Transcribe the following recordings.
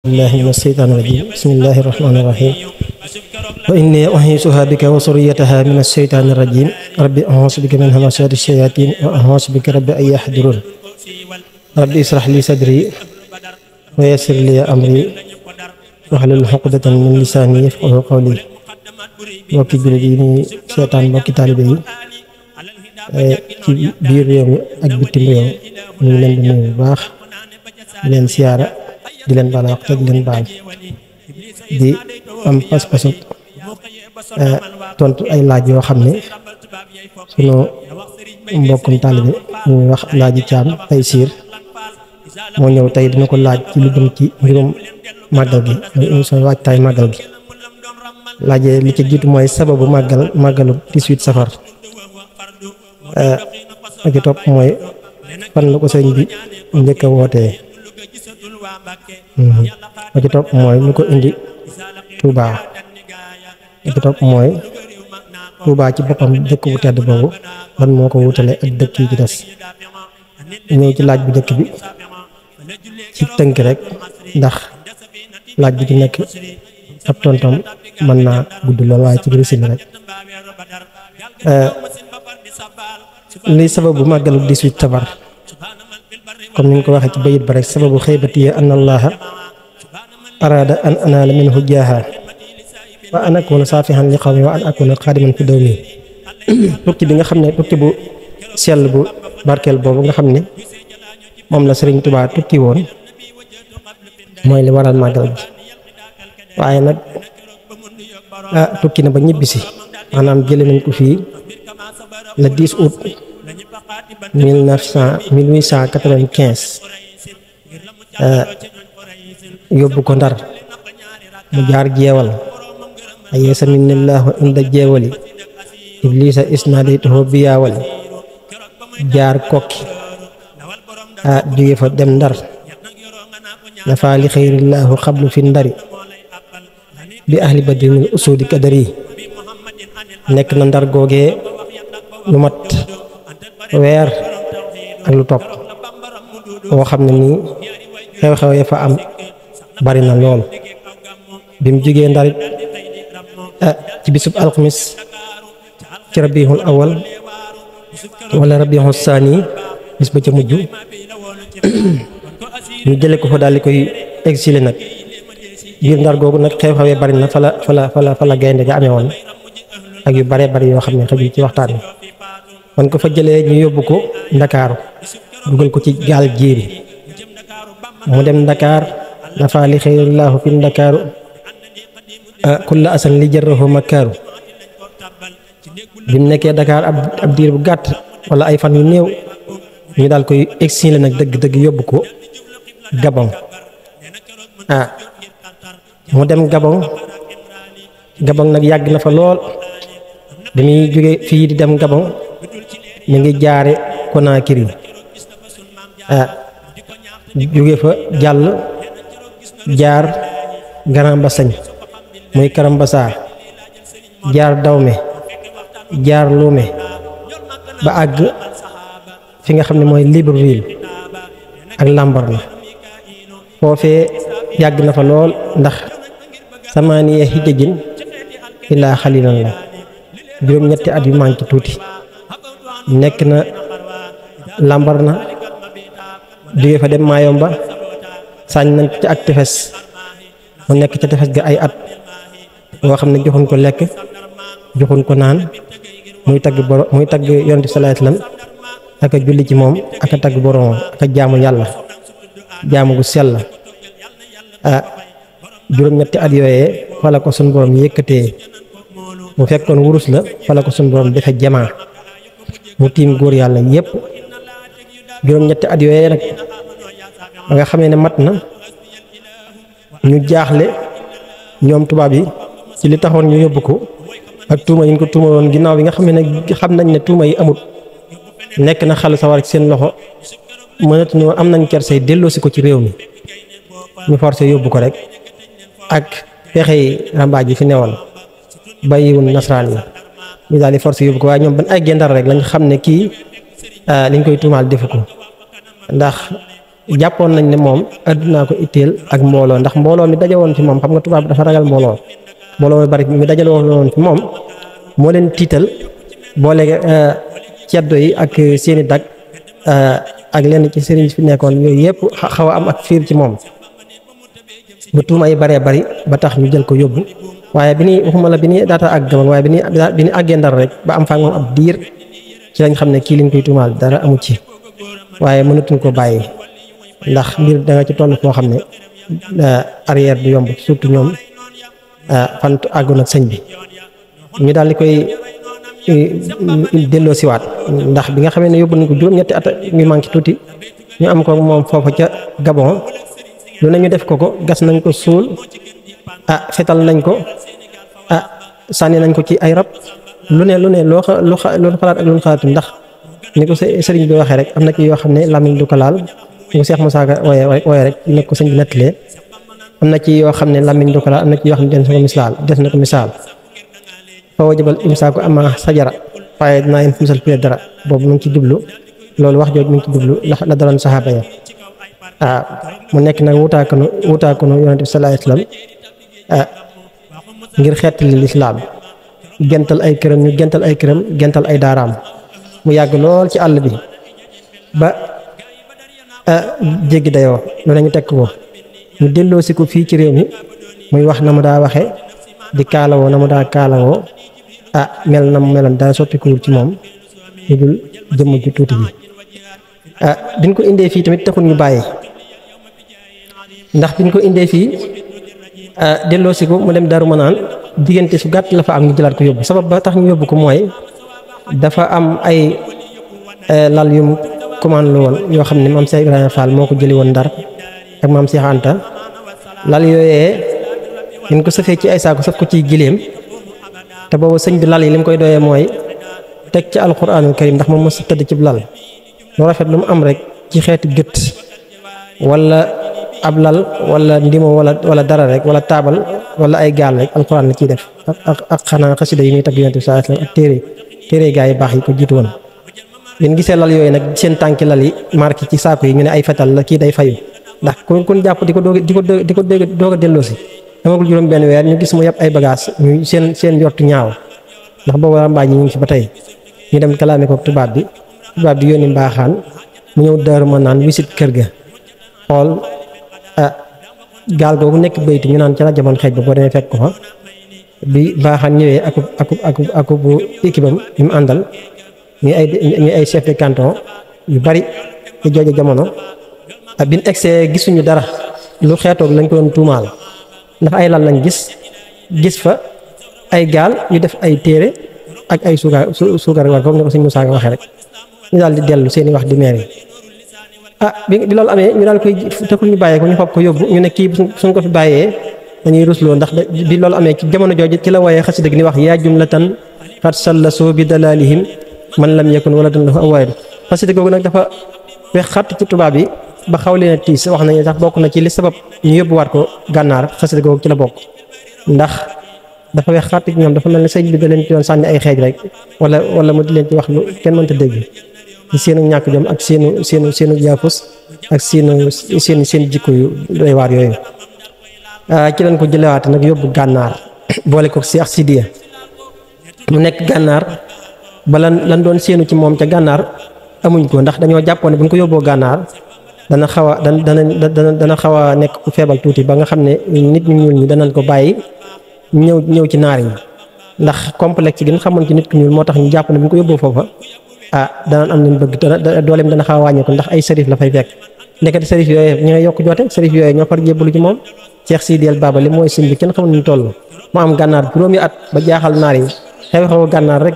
الله من الشيطان الرجيم بسم الله الرحمن الرحيم وإني أعيذها بك وذريتها من الشيطان الرجيم ربي أعوذ بك من همزات الشياطين وأعوذ بك رب أن يحضرون ربي اشرح لي صدري ويسر لي أمري واحلل عقدة من لساني يفقهوا قولي mbokki jullit yi ñuy seetaan mbokki taalibe yi ci biir réew mi ak bitim réew ñu ngi leen di nuyu bu baax di leen siyaara di leen baal wax te di leen baal di am pas-pasu tontu ay laaj yoo xam ne sunu mbokkum taalibe ñuy wax laaji Caam Taysiir moo ñëw tey dina ko laaj ci lu jëm ci mbirum màggal gi muy émission waajtaay màggal gi. laaje li ci jiitu mooy sababu màggalu 18 safar ak ci topp mooy fan la ko sëriñ bi njëkk a wootee ak ci topp mooy lu ko indi Touba ak ci topp mooy Touba ci boppam dëkk bu tedd boobu lan moo ko wutale ak dëkk yi ci des ñëw ci laaj bu njëkk bi ci tënk rek ndax laaj bi ci nekk ab tontom mën naa gudd lool waaye ci biir si rek li sababu màggalu 18 safar comme ni nga ko waxee ci bayit ba rek sababu xaybati anna allaha arada an anaala minhu jaaha wa an akuna saafihan li qawmi wa an akuna xaadiman fi dawmi tukki bi nga xam ne tukki bu sell bu barkeel boobu nga xam ne moom la Sëriñ Tuubaa tukki woon mooy li waral màggal bi waaye nag tukki na ba ñibbisi maanaam jële nañ ko fii le 10 août 1895 yóbbu ko Ndar mu jaar jeewal aye saminillahu inda jeewali iblisa isnadaytuhu biyaawali jaar kokki jóge fa dem Ndar nafa li xayrillahu xablu fi ndari bi ahli badrinil usudi kadari nekk na Ndar googee lu mat weer ak lu topp boo xam ne nii xew-xew ya fa am bari na lool bi mu jógee Ndar ci bisub alxamis ci rabiul awal wala rabiul saani bis ba ca mujj ñu jële ko fa daal di koy exilé nag biir Ndar googu nag xew-xew yi bari na fa la gaynde ga amee woon ak yu bare bari yoo xam ne xëjul ci waxtaan wi man ko fa jëlee ñu yóbbu ko Ndakaaru dugal ko ci gaal jéeri mu dem Ndakaar dafa li xayrillaahu fi Ndakaaru kulla asan li jarrahu makkaaru bi mu nekkee Dakar ab diir bu gàtt wala ay fan yu néew ñu daal koy exilé nag dëgg-dëgg yóbbu ko Gabon mu dem Gabon nag yàgg na fa lool bi muy jóge fii di dem Gabon mi ngi jaare Conakry jóge fa jàll jaar Grand Bassam muy Karambassa jaar Dahomey jaar Lomé ba àgg fi nga xam ne mooy Libreville ak Lambaréné foofee yàgg na fa lool ndax samaaniya hijajin illaa xalilan la juróom-ñetti at yu manqué tuuti nekk na Lambaréné jóge fa dem Mayomba sàñ nañ ci ak tefes mu nekk ca tefes ga ay at boo xam ne joxuñ ko lekk joxuñ ko naan muy tagg Yonent bi sallallahu alayhi wasallam ak a julli ci moom ak a tagg borom ak a jaamu yàlla jaamu gu sell juróom-ñetti at yooyee fa la ko sun borom yëkkatee bu fekkoon wurus la fa la ko sun borom defe jamaa mu tiim góor yàlla yépp juróom-ñetti at yooyee nag ba nga xamee ne mat na ñu jaaxle ñoom tubaab yi ci li taxoon ñu yóbbu ko ak tuuma yi ñu ko tuuma woon ginnaaw bi nga xam ne xam nañ ne tuuma yi amut nekk na xal sawar ci seen loxo mënatuñu am nañ kersey delloosi ko ci réew mi ñu forcé yóbbu ko rek ak pexe yi rambaaj yi fi newoon bàyyiwul nasaraan yi ñu daal di forcé yóbbu ko waaye ñoom ban ay Ndar rek lañ xam ne kii liñ koy tuumaal defu ko ndax jàppoon nañ ne moom addunaa ko itteel ak mbooloo ndax mbooloo mi dajawoon ci moom xam nga tubaab dafa ragal mbooloo mi bari mi dajaloon ci moom moo leen tiital boole ceddo yi ak seeni dag ak lenn ci sëriñ fi nekkoon yooyu yëpp xaw a am ak fiir ci moom ba tuuma yi baree bari ba tax ñu jël ko yóbbu waaye bi ñuy waxuma la bi ñuy daata àgg Gabon waaye bi ñu àggee Ndar rek ba am fa moom ab diir ci lañ xam ne kii liñ koy tuumaal dara amu ci waaye mënatuñ ko bàyyi ndax mbir da nga ci toll foo xam ne arrière du yomb surtout ñoom fan àggoon ak sëñ bi ñu daal di koy delloo siwaat ndax bi nga xamee ne yóbbu nañ ko juróom-ñetti at ñu manqué tuuti ñu am ko moom foofa ca Gabon lu ne ñu def ko gas nañ ko suul fetal nañ ko sànni nañ ko ci ay rab lu ne loo xalaat ak lu xalaatu ndax ni ko sëriñ bi waxee rek am na ci yoo xam ne làmmiñ du ko laal ni ko Cheikh Moussa Ka wooye rek nekk ko sëñ bi nettalee am na ci yoo xam ne làmmiñ du ko laal am na ci yoo xam ne des na ko misaal fa wajabal imsaaku ama sajara waaye dinaa yéen musal fii dara boobu mu ngi ci jublu loolu wax jooju mu ngi ci jublu la daloon saxaaba ya mu nekk nag wutaakonu yonent bi sallallahu alayhi wasallam ngir xeetali lislaam gental ay këram ñu gental ay këram gental ay daaraam mu yàgg lool ci àll bi ba jéggi dayoo loolu ñu teg ko ñu delloo si ko fii ci réew mi muy wax na mu daa waxe di kaalawoo na mu daa kaalawoo mel na mu meloon daa soppikuwul ci moom ñu dul jëmm ju tuuti bi biñ ko indee fii tamit taxul ñu bàyyi ndax biñ ko indee fii delloo si ko mu dem Daaru Manaan diggante su gàtt la fa am ñu jëlaat ko yóbbu sabab ba tax ñu yóbbu ko mooy dafa am ay lal yum commande la woon yoo xam ne maam Cheikh Ibrahima Fall moo ko jëli woon Ndar ak maam Cheikh Anta lal yooyee ñu ko sëfee ci ay saako sëf ko ciy giléem te boobu sëñ bi lal yi li mu koy doyee mooy teg ci alxuraanul karim ndax moom mos a tëdd ci lal lu rafet lu mu am rek ci xeeti gët wala ab lal wala ndimo wala dara rek wala taabal wala ay gaal rek alxuraan la ciy def ak xanaa xasida yi muy tagg Yonent bi sallallahu alayhi wasallam ak téere gaa yi baax yi ko jiitu woon yéen gisee lal yooyu nag seen tànki lal yi marqué ci saako yi ñu ne ay fetal la kii day fayu ndax kun jàpp di ko doog a delloo si amagul juróom benn weer ñu gis mu yàpp ay bagage ñu seen yortu ñaaw ndax boobu rambaaj ñi ñu ngi fi ba tey ñu dem kalaame ko tubaab bi yónni mbaaxaan mu ñëw Daaru Manaan wisit kër ga xool gaal googu nekk bayti ñu naan ca la jamono xeej ba boo demee fekk ko fa bi mbaaxaan ñëwee aku bu équipe am yi mu àndal ñu ay chef de canton yu bari ci jooju jamono biñ egsee gisuñu dara lu xeetoog lañ ko doon tuumaal ndax ay lal lañ gis fa ay gaal yu def ay téere ak ay suukar war foog ne ko sëñ Moussa nga waxee rek ñu daal di dellu seeni wax di meer yi bi loolu amee ñu daal koy taxul ñu bàyyee ko ñu fab ko yóbbu ñu ne kii suñ ko fi bàyyee dañuy rusloo ndax bi loolu amee ci jamono jooju ci la wooyee xasida gi ni wax yaa jumlatan xat sallasoo bi dalalihim man lam yakun wala dan dafa awwaaydu xasida googu nag dafa wex xatt ci tubaab yi ba xaw leen a tiis wax nañu sax bokk na ci li sabab ñu yóbbuwaat ko gànnaar xasida googu ci la bokk ndax dafa wex xatt ci ñoom dafa mel ne sëñ bi da leen ci doon sànni ay xeej rek wala mu di leen ci wax lu kenn mënta dégg ci seenu ñàkk jom ak seenu jaafus ak seen jikko yu doy waar yooyu ci lañ ko jëlewaate nag yóbbu gànnaar boole ko Cheikh Sidiya mu nekk gànnaar ba lan doon séenu ci moom ca gànnaar amuñ ko ndax dañoo jàppoon ne bu ñu ko yóbboo gànnaar dana xaw a nekk ku feebal tuuti ba nga xam ne nit ñu ñuul ñi danañ ko bàyyi ñëw ci naar yi ndax complexe gi nga xamoon ci nit ku ñuul moo tax ñu jàpp ne bu ñu ko yóbboo foofa danaan am nañ bëgg dooleem dana xaw a wàññeeku ndax ay sërif la fay fekk nekkati sërif yooyu ñu ngi yokk joote sërif yooyu ñoo far jébbalu ci moom Cheikh Sidiel Baba li mooy sim bi kenn xamul ñu toll mu am gànnaar juróomi at ba jaaxal naar yi xew gànnaar rek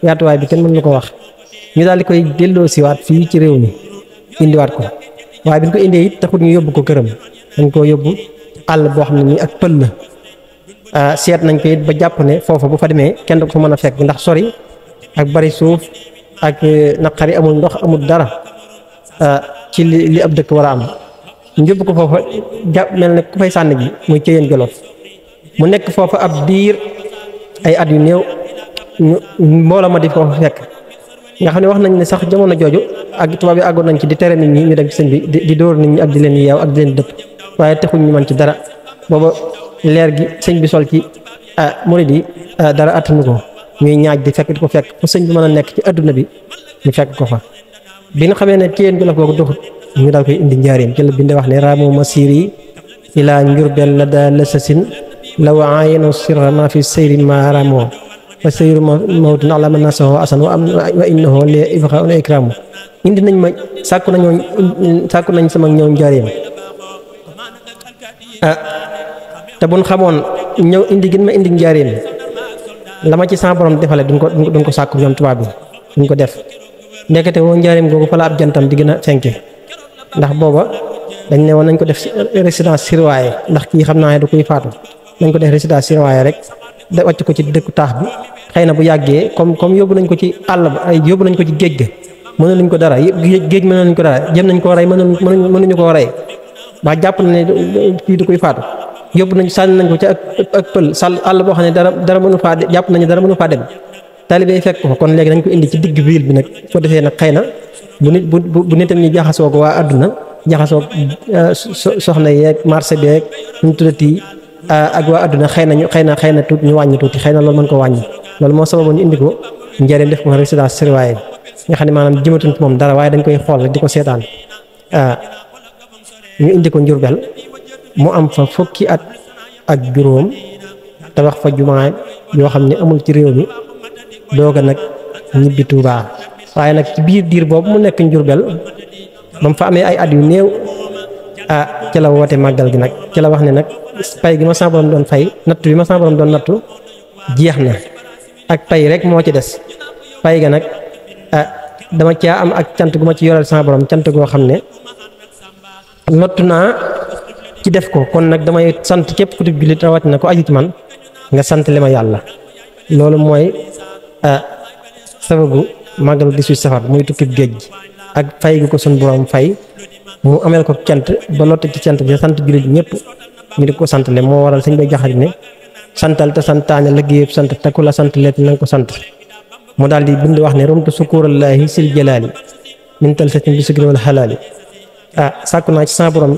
yaatuwaay bi kenn mën lu ko wax ñu daal di koy delloo siwaat fii ci réew mi indiwaat ko waaye bi ñu ko indee it taxut ñu yóbbu ko këram dañ koo yóbbu àll boo xam ne nii ak pël la seet nañ ko it ba jàpp ne foofa bu fa demee kenn du ko fa mën a fekk ndax sori ak bari suuf ak naqari amul ndox amul dara ci li ab dëkk war a am ñu yóbbu ko foofa jàpp mel ne ku fay sànni ji muy Ceyeen Jolof mu nekk foofa ab diir ay at yu néew mbooloo ma di foofa fekk nga xam ne wax nañ ne sax jamono jooju ak tubaab yi àggoon nañ ci di tere nit ñi ñu dem ci sëñ bi di dóor nit ñi ak di leen yeew ak di leen dëpp waaye taxuñ ñu mën ci dara booba leer gi sëñ bi sol ci murid yi dara attanu ko ñuy ñaaj di fekk di ko fekk fu sëñ bi mën a nekk ci adduna bi ñu fekk ko fa bi nga xamee ne Ceyeen Jolof googu doxut ñu daal koy indi njaareem ci la binde wax ne raamu masiri ilaa Njurbel la daa lësasin law aayeno sirra ma fi seyri ma ramoo wa seyru mawtun ala man nasahu asan wa innahu li ibqa wa ikramu indi nañ ma sàkku nañ sama ñëw njaareem te buñ xamoon ñëw indi gën ma indi njaareem la ma ci sa borom defale duñ ko sàkku ñoom tubaab bi duñ ko def ndekete woo njaareem googu fa la ab jantam di gën a fenke ndax booba dañ ne woon nañ ko def résidence surveillée ndax kii xam naa ne da koy faatu nañ ko def résidence surveillée rek da wàcc ko ci dëkku taax bi xëy na bu yàggee comme yóbbu nañ ko ci àll ba ay yóbbu nañ ko ci géej ga mënuñ ko dara géej mënuñ ko dara jëm nañ koo rey mënuñu koo rey ba jàpp na ne kii da koy faatu yóbbu nañ sànni nañ ko ci ak pël sàll àll boo xam ne dara mënu faa jàpp nañu dara mënu faa dem taalibe yi fekk ko kon léegi dañ ko indi ci digg ville bi nag ko defee nag xëy na bu nitam ñi jaxasoo ko waa àdduna jaxasoo soxna yeeg marché beeg ñu tuddati ak waa àdduna xëy na tuuti ñu wàññi tuuti xëy na loolu mën ko wàññi loolu moo sababoon ñu indi ko njëriñ def ko résidence surveillée nga xam ne maanaam jëmatuñ ci moom dara waaye dañ koy xool rek di ko seetaan ñu indi ko Njurbel mu am fa fukki at ak juróom tabax fa jumaa yoo xam ne amul ci réew mi dooga nag ñibbi Tuubaa waaye nag ci biir diir boobu mu nekk Njurbel ba mu fa amee ay at yu néew ci la woote màggal gi nag ci la wax ne nag pay gi ma sa borom doon fay nattu bi ma sa borom doon nattu jeex na ak pay rek moo ci des pay ga nag dama caa am ak cant gu ma ci yoral sa borom cant goo xam ne lottu naa ci def ko kon nag damay sant képp ku di jullit rawatina ko aju ci man nga sant li ma yàlla loolu mooy sababu màggal 18 safar muy tukkib géej gi ak fay gi ko sun borom fay mu ameel ko cant ba lott ci cant bi sant jullit ñëpp ñu di ko santale moo waral sëñ bay jaxari ne santal te santaane liggéeyub sant te ku la sant leet na nga ko sant mu daal di bind wax ne rumtu sukurallaahi sil jalaali min tal satin bi sukri wal xalaali sàkku naa ci sa borom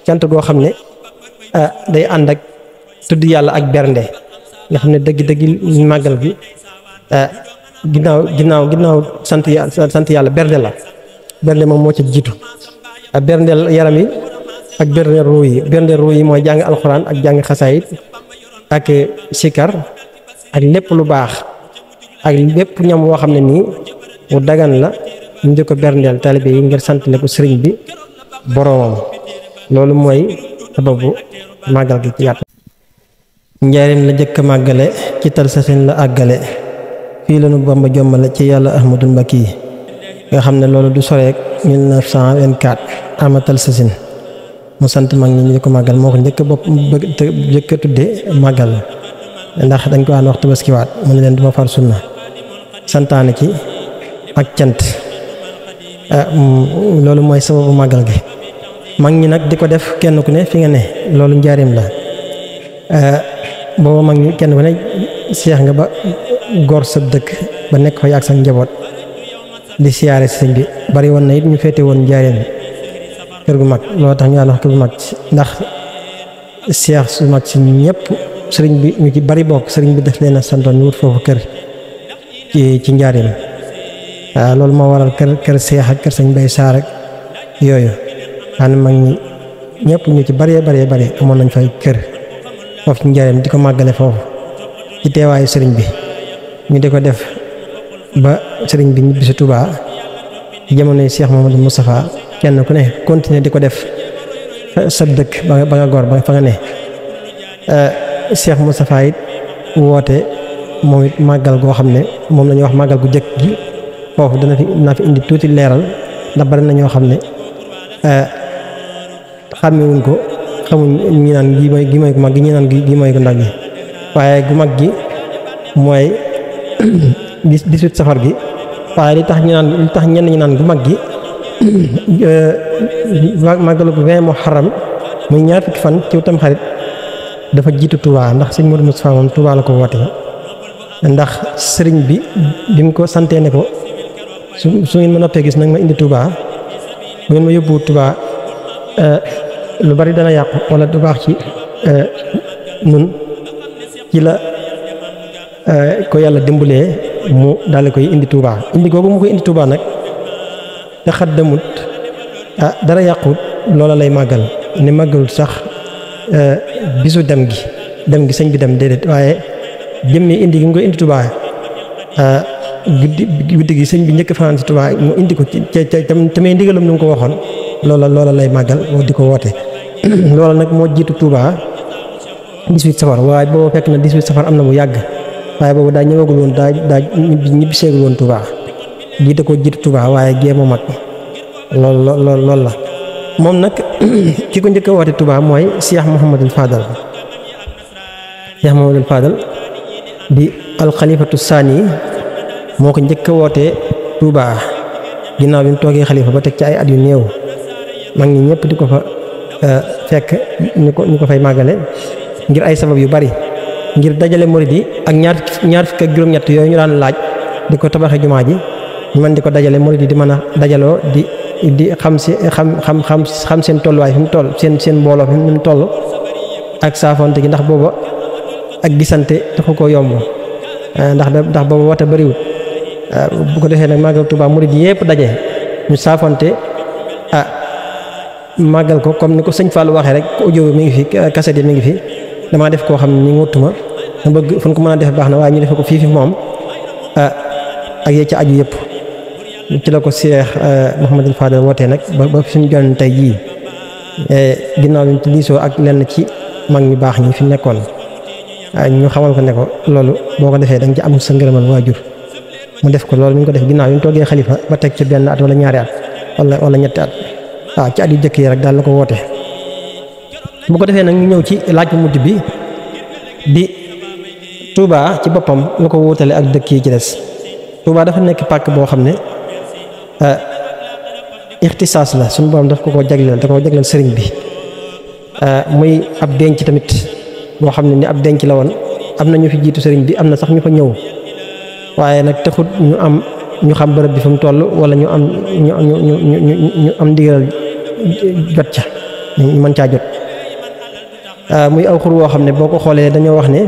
cant goo xam ne day ànd ak tudd yàlla ak bernde nga xam ne dëgg màggal gi ginnaaw sant yàlla bernde la bernde moom moo ci jiitu berndeel yaram yi ak bernde ruu yi mooy jàng alxuraan ak jàng xasaayit ak sikar ak lépp lu baax ak lépp ñam woo xam ne nii mu dagan la ñu di ko berndeel taalibe yi ngir santale ko sëriñ bi boroomam loolu mooy sababu màggal gi ci yàtt njaareem la jëkk màggale ci Talsasin la àggale fii la nu Bamba jommale ci yàlla Ahmadul Mbakki nga xam ne loolu du soreek 1924 ama Talsasin mu sant mag ñi ñu di ko màggal moo ko njëkk a tudde màggal ndax dañ ko daan wax tabaskiwaat mu ne leen duma far sunna santaane ci ak cant loolu mooy sababu màggal gi mag ñi nag di ko def kenn ku ne fi nga ne loolu njaareem la booba mag ñi kenn ku ne seex nga ba gor sa dëkk ba nekk fa yaag sa njaboot di siyaare sëñ bi bari woon na it ñu féete woon njaareem kër gu mag loolu tax ñu daan wax kër gu mag ndax seex su mag si ñëpp sëriñ bi ñu ci bari bokk sëriñ bi def leen a santoon ñu wut foofu kër ci njaareem loolu moo waral kër seex ak kër sëñ Bay Saar ak yooyu xam ne mag ñi ñëpp ñu ci bari amoon nañ fay kër foofu ci njaareem di ko màggale foofu ci teewaayu sëriñ bi ñu di ko def ba sëriñ bi ñibbi si Touba ci jamonoy Cheikh Mamadou Moustapha kenn ku ne continuer di ko def sa dëkk ba nga gor ba fa nga ne Cheikh Moustapha it woote moom it màggal goo xam ne moom la ñuy wax màggal gu jëkk gi foofu dinaa fi indi tuuti leeral ndax bari na ñoo xam ne xàmmewuñ ko xamuñ ñi naan gi mooy gu mag gi ñi naan gi mooy gu ndaw gi waaye gu mag gi mooy 18 safar gi waaye li tax ñenn ñi naan gu mag gi màggalu gu 20 Muharram muy ñaar fukki fan ci Tamxarit dafa jiitu Touba ndax sëñ Modou Moustapha moom Touba la ko woote ndax sëriñ bi mu ko santee ne ko su ngeen ma noppee gis nag ma indi Touba bu ngeen ma yóbbu Touba lu bari dana yàqu wala du baax ci nun ci la ko yàlla dimbalee mu daal koy indi Touba indi googu mu koy indi Touba nag te xat demut dara yàqut loola lay màggal ni màggalut sax bisu dem gi sëñ bi dem déedéet waaye jëmmi indi gi mu koy indi Touba guddi gi sëñ bi njëkk fanaan si Touba mu indi ko ci tamit ndigalam nu mu ko waxoon loola lay màggal moo di ko woote loola nag moo jiitu Touba 18 safar waaye boobu fekk na 18 safar am na mu yàgg waaye boobu daa ñëwagul woon daa ñibbi seegul woon Touba jiite ko jiitu Touba waaye gée mu mag lool la moom nag ki ko njëkk a woote Touba mooy Cheikh Mouhamadul Fadal di alxalifatu saani moo ko njëkk a wootee Touba ginnaaw bi mu toogee xalifa ba teg ci ay at yu néew mag ñi ñëpp di ko fa fekk ñu ko fay màggale ngir ay sabab yu bari ngir dajale murid yi ak ñaar fukk ak juróom-ñett yooyu ñu daan laaj di ko tabaxee jumaa ji ñu mën di ko dajale murid yi di mën a dajaloo di xam seen tolluwaay fi mu toll seen mbooloo fi mu toll ak saafonte gi ndax booba ak gisante taxu ko yomb ndax booba wata bariwut bu ko defee nag màggal Touba murid yépp daje ñu saafonte màggal ko comme ni ko sëñ Fallou waxee rek audio mi ngi fi cassette yi mi ngi fi damaa def koo xam ne ni ngutuma ma bëgg fu ñu ko mën a def baax na waaye ñu defe ko fii moom ak yee ci aju yëpp ci la ko Cheikh Mouhamadul Fadal wootee nag ba suñu jon tey jii ginnaaw bi ñu ci diisoo ak lenn ci mag ñu baax ñi fi nekkoon ñu xamal ko ne ko loolu boo ko defee dañ ci am sa ngërëmal waajur mu def ko loolu mi ngi ko def ginnaaw bi ñu toogee xalifa ba teg ci benn at wala ñaari at wala ñetti at waaw ci at yu jëkk yi rek daal la ko woote bu ko defee nag ñu ñëw ci laaj bu mujj bi di Touba ci boppam lu ko wutale ak dëkk yi ci des Touba dafa nekk pàkk boo xam ne ixtisaas la suñu borom daf ko jagleel sëriñ bi muy ab denc tamit boo xam ne ni ab denc la woon am na ñu fi jiitu sëriñ bi am na sax ñu fa ñëw waaye nag taxut ñu xam bërëb bi fa mu toll wala ñu am ndigalal jot ca ñu mën caa jot muy aw xur woo xam ne boo ko xoolee dañoo wax ne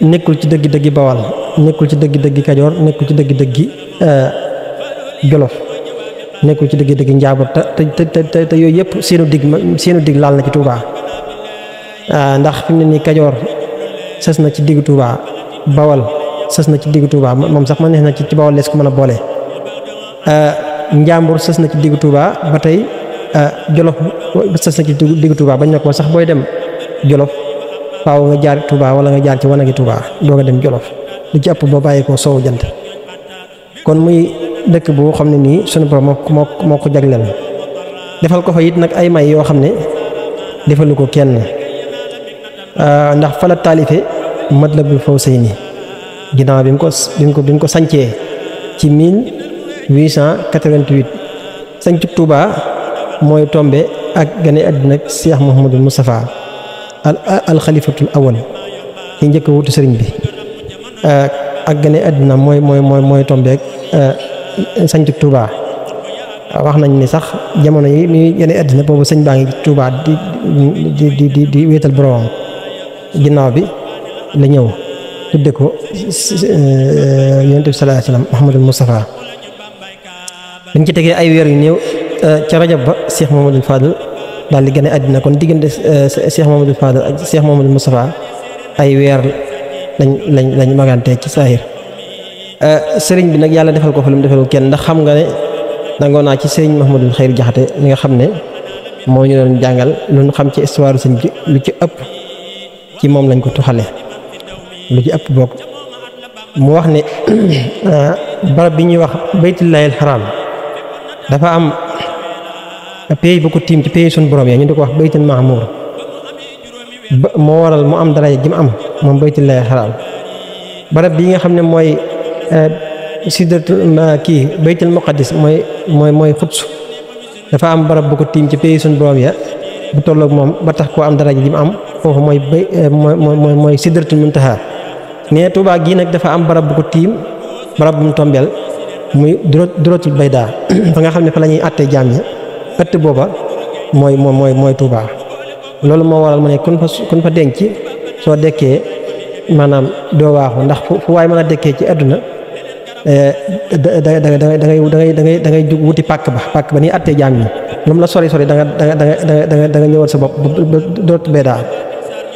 nekkul ci dëggi Bawal nekkul ci dëggi Kajoor nekkul ci dëggi Jolof nekkul ci dëggi Njaambur te yooyu yëpp seenu dig laal na ci Touba ndax fi mu ne nii Kajoor sës na ci diggu Touba Bawal sës na ci diggu Touba moom sax ma neex na ci Bawal lees ko mën a boole Njaambur sës na ci diggu Touba ba tey Jolof sës na ci diggu Touba bañ na ko sax booy dem Jolof faaw nga jaar Touba wala nga jaar ci wanagi Touba doog a dem Jolof lu ci ëpp boo bàyyi ko soowu jant kon muy dëkk boo xam ne nii sunu borom moo ko jagleel defal ko fa it nag ay may yoo xam ne defalu ko kenn ndax fa la taalife Matlabul Fawzayni ginnaaw bi mu ko sancee ci 1888 sanc Touba mooy tombe ak gane àddina ak Cheikh Mouhamadul Moustapha al xalifatul awal ci njëkk a wutu sëriñ bi ak gane àddina mooy tombe ak sanc Touba wax nañ ni sax jamono yi mi gane àddina boobu sëñ baa ngi Touba di wéetal boromam ginnaaw bi la ñëw tudde ko yonent bi sallallahu alayhi wa sallam Mouhamadul Moustapha dañ ci tegee ay weer yu néew ca rajab ba Cheikh Mouhamadul Fadal daal di gane àddina kon diggante Cheikh Mouhamadul Fadal ak Cheikh Mouhamadul Moustapha ay weer lañ magante ci saahir sëriñ bi nag yàlla defal ko fa lu mu defalul kenn ndax xam nga ne nangoo naa ci sëriñ Mouhamadul Xayri Jaxate mi nga xam ne moo ñu doon jàngal lu ñu xam ci histoire sëñ bi lu ci ëpp ci moom lañ ko tuxale lu ci ëpp bokk mu wax ne barab bi ñuy wax baytullahil haram dafa am pays bu ko tiim ci pays suñu borom yi ñu di ko wax baytul mahmur moo waral mu am daraja ji mu am moom baytullahil haram barab bi nga xam ne mooy sidratul baytul muqaddis mooy xuds dafa am barab bu ko tiim ci pays suñu borom ya bu tolloog moom ba tax koo am daraja ji mu am foofu mooy sidratul muntaha nee Touba gii nag dafa am barab bu ko tiim barab bu mu tombeel muy duratul bayda fa nga xam ne fa la ñuy àttee jaam ñi ëtt booba mooy Touba loolu moo waral mu ne kun fa denc soo dekkee maanaam doo waaxu ndax fu waay mën a dekkee ci àdduna da ngay jug wuti pàkk ba ni àttee jaam ñi lu mu la sori da nga ñëwal sa bopp dootu bee daal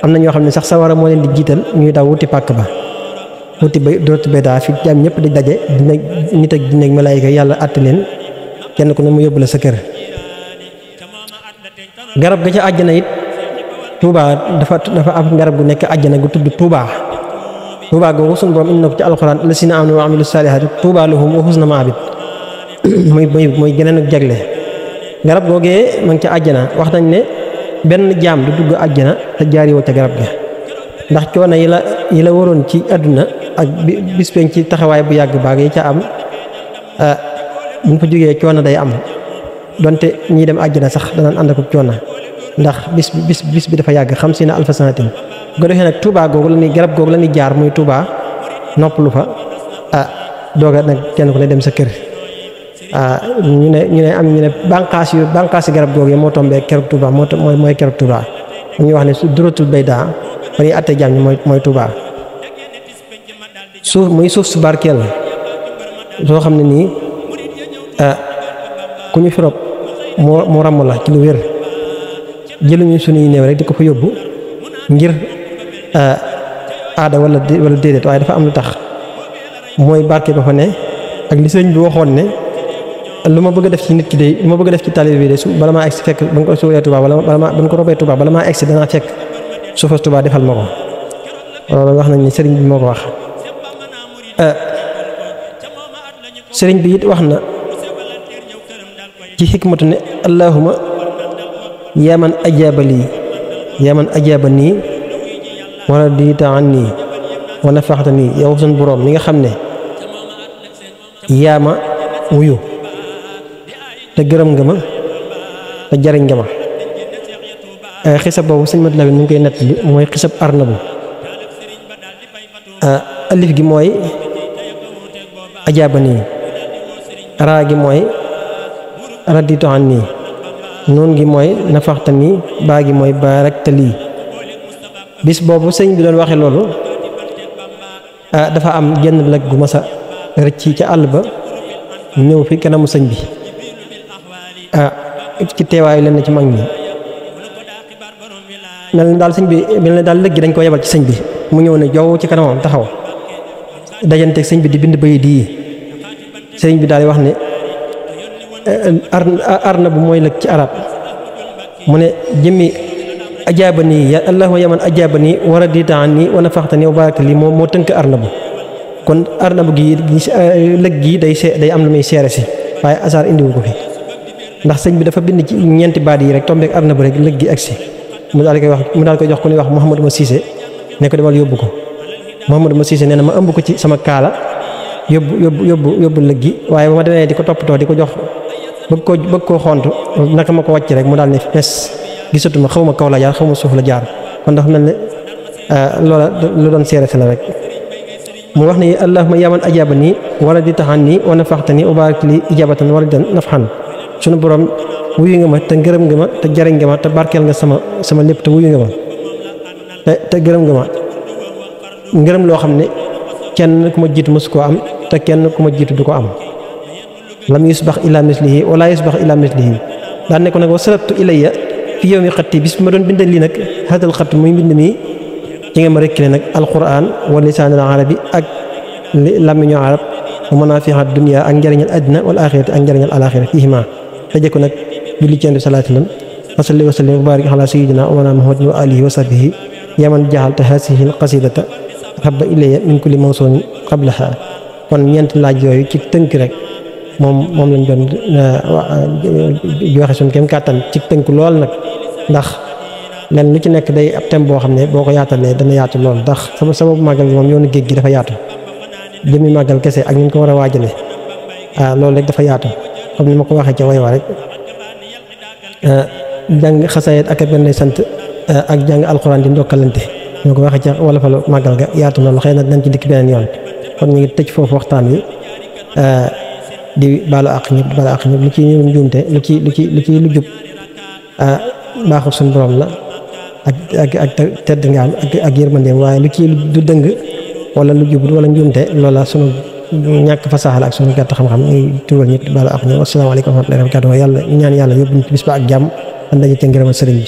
am na ñoo xam ne sax sawara moo leen di jiital ñuy daw wuti pàkk ba wuti ba dootu bee daal fi jaam ñëpp di daje dina nit ak dina malaayika yàlla àtte leen kenn ku ne mu yóbbu la sa kër. garab ga ca àjjana it Touba dafa am garab gu nekk àjjana gu tudd Touba googu sunu borom indi na ko ci alxuraan lasina amanu wa amilu saalihaati Touba lahum wa husna maabid muy geneen ak jagle. garab googee ma ngi ca àjjana wax nañ ne benn jaam du dugg àjjana te jaariwoo ca garab ga ndax coono yi la waroon ci àdduna ak bis peñ ci taxawaay bu yàgg baag yi ca am buñ fa jógee coono day am donte ñii dem àjjana sax danaan ànd ak coono ndax bis bi dafa yàgg 50 alfa sanatin bu ko defee nag Touba googu la ñuy garab googu la ñuy jaar muy Touba noppalu fa dooga nag kenn ku ne dem sa kër. ñu ne bànqaasi garab googu moo tombee keroog Touba mooy keroog Touba mu ñuy wax ne su duratul bayda ba ñuy àttee jaam ñi mooy Touba suuf su barkeel soo xam ne nii ku ñu fi rob moo ràmm la ci lu wér jëluñu suñuy néew rek di ko fa yóbbu ngir aada wala déedéet waaye dafa am lu tax mooy barke ba fa ne ak li sëñ bi waxoon ne lu ma bëgg a def ci nit ki de lu ma bëgg a def ci taalibe bi de bala maa egsi fekk ba nga ko suuree Touba wala ba nga ko robee Touba bala maa egsi danaa fekk suufas Touba defal ma ko loolu wax nañ ni sëriñ bi moo ko wax. sëriñ bi it wax na ci xikmatu ne allahuma yaa man ajaaba nii wala diita an nii wa nafaxta nii yow sun boroom mi nga xam ne yaa ma wuyu te gërëm nga ma te jariñ nga ma. xisab boobu sëñ Mat Lamin mu ngi koy nettali mooy xisab arnabu alif gi mooy ajaaba nii raa gi mooy raditu an nii noon gi mooy nafaxta nii baa gi mooy baarakta lii. bis boobu sëñ bi doon waxe loolu dafa am genn lag gu masa rëcc ca àll ba ñëw fi kanamu sëñ bi ci teewaayu leen ci mag ñi mel na daal sëñ bi mel na daal lëggi dañ ko yebal ci sëñ bi mu ñëw ne jow ci kanamam taxaw dajanteeg sëñ bi di bind bayit yi sëñ bi daal di wax ne arna bu mooy lëg ci arab mu ne jëmmi ajaaba nii ya allahumma yaman ajaaba nii war a diita an nii wa nafaxta nii wa barakta lii moo tënk arna bu kon arna bu gi lëg gi day am lu muy seere si waaye asaar indiwu ko fi ndax sëñ bi dafa bind ci ñeenti baat yi rek tombeek arna bu rek lëg gi agsi mu daal koy jox ku ñuy wax Mouhamadou Ma Cissé ne ko demal yóbbu ko Mouhamadou Ma Cissé nee na ma ëmb ko ci sama kaala yóbbu lëg gi waaye ba ma demee di ko toppatoo di ko jox bëgg koo xont naka ma ko wàcc rek mu daal ne fes gisatuma xaw ma kaw la jaar xaw ma suuf la jaar kon dafa mel ne loola lu doon seere si la rek mu wax ne allahumma yaa man ajaaba nii wala di taxan nii wa nafaxta nii wa barak li ijabatan wala di nafxan sunu borom wuyu nga ma te ngërëm nga ma te jariñ nga ma te barkeel nga sama lépp te wuyu nga ma te gërëm nga ma ngërëm loo xam ne kenn ku ma jiitu mësu koo am te kenn ku ma jiitu du ko am lam yusbax ila mislihi wala yusbax ila mislihi daan ne ko nag wa salatu ilayya fi yow mi xatti bis bi ma doon bindal lii nag xatal xatt muy mbind mi ci nga ma rekkile nag alquran wa lisaanul arabi ak làmmiñu arab wa manaafiha dunya ak njëriñal àddina wal axirati ak njëriñal alaxira fiihima tëjee ko nag julli ci Yonent bi sallallahu alayhi wa sallam wa salli wa sallim wa barik ala sayyidina wa mawlana Muhammadin wa alihi wa sahbihi yaa man jaxalta haasihi alqasidata habba ilayya min kulli mawsuunin qablaha kon ñeenti laaj yooyu ci tënk rek moom lañ doon joxe suñ kem kàttan ci tënk lool nag ndax lenn lu ci nekk day ab thème boo xam ne boo ko yaatalee dana yaatu lool ndax sababu màggal gi moom yoonu géej gi dafa yaatu jëmmi màggal kese ak ñu ko war a waajale loolu rek dafa yaatu comme ni ma ko waxee ca way wa rek jàng xasaayit ak benn sant ak jàng alxuraan di ndokkalante ñoo ko waxee ca wala falu màggal ga yaatu na lu xëy na dañ ci dikk beneen yoon kon ñu ngi tëj foofu waxtaan wi di baalu àq ñëpp di baalu àq ñëpp lu ci ñu njuumte lu jub baaxu suñu borom la ak tedd nga am ak yërmandeem waaye lu ci du dëng wala lu jubut wala njuumte loola sunu ñàkk fasaxa la ak sunu gàtt xam-xam ñuy tuubal ñëpp di baalu àq ñëpp asalaamaaleykum wa rahmatullahi wa barakatuh yàlla ñaan yàlla yóbbu ñu ci bis ba ak jàmm ànd dañu te ngërëmal sëriñ bi